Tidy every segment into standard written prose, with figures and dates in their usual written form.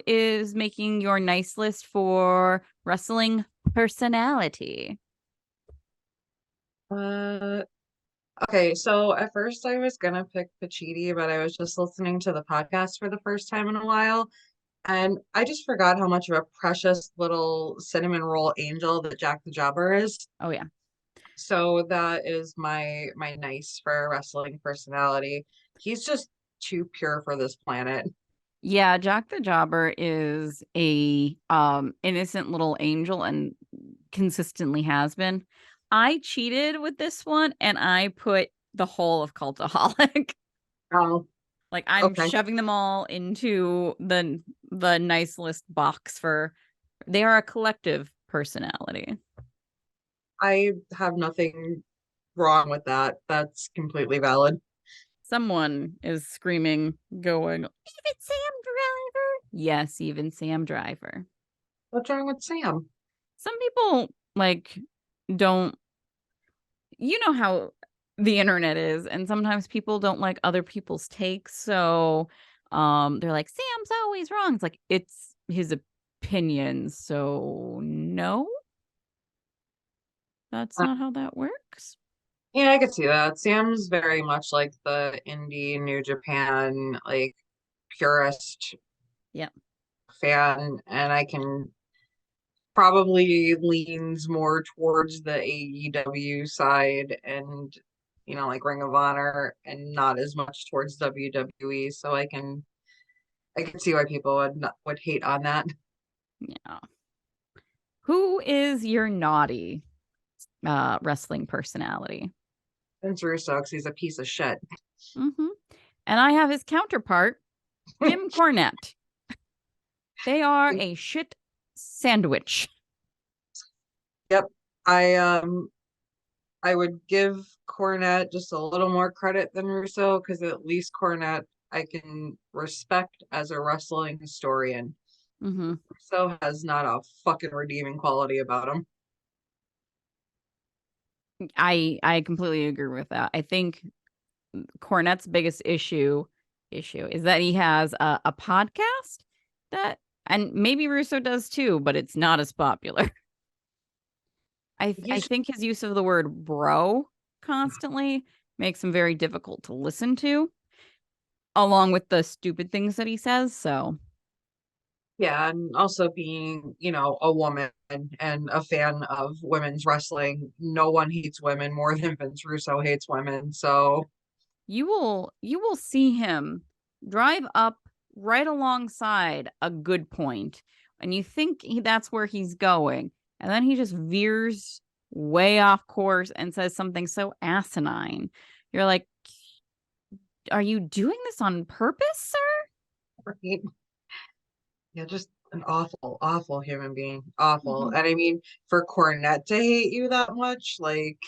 is making your nice list for wrestling personality? Okay, so at first I was gonna pick Pachidi, but I was just listening to the podcast for the first time in a while, and I just forgot how much of a precious little cinnamon roll angel that Jack the Jobber is. Oh yeah. So that is my nice for a wrestling personality. He's just too pure for this planet. Yeah, Jack the Jobber is a innocent little angel and consistently has been. I cheated with this one and I put the whole of Cultaholic. Oh, Like I'm okay. shoving them all into the nice list box for they are a collective personality. I have nothing wrong with that. That's completely valid. Someone is screaming, going, even Sam Driver. Yes, even Sam Driver. What's wrong with Sam? Some people like don't you know how the internet is, and sometimes people don't like other people's takes. So they're like, Sam's always wrong. It's like it's his opinion. So no, that's Uh, not how that works. yeah, I could see that. Sam's very much like the indie New Japan, like purist Yeah. fan, and I can probably leans more towards the AEW side and like Ring of Honor and not as much towards WWE. So I can see why people would hate on that. Yeah. Who is your naughty wrestling personality? Vince Russo, 'cause he's a piece of shit. Hmm. And I have his counterpart, Jim Cornette. They are a shit sandwich. Yep. I would give Cornette just a little more credit than Russo because at least Cornette I can respect as a wrestling historian. Hmm. Russo has not a fucking redeeming quality about him. I completely agree with that. I think Cornette's biggest issue is that he has a podcast that, and maybe Russo does too, but it's not as popular. I He's think his use of the word bro constantly makes him very difficult to listen to, along with the stupid things that he says. So Yeah, and also being, a woman and a fan of women's wrestling, no one hates women more than Vince Russo hates women. So, you will see him drive up right alongside a good point, and you think that's where he's going, and then he just veers way off course and says something so asinine. You're like, are you doing this on purpose, sir? right? Yeah, just an awful, awful human being. Awful. Mhm. And I mean, for Cornette to hate you that much, like,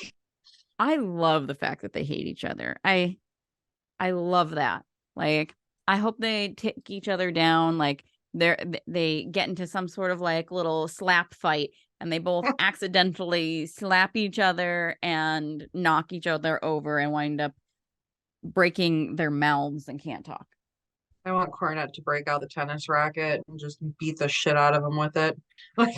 I love the fact that they hate each other. I love that. Like, I hope they take each other down. Like, they get into some sort of like little slap fight, and they both accidentally slap each other and knock each other over and wind up breaking their mouths and can't talk. I want Cornette to break out the tennis racket and just beat the shit out of him with it. Like,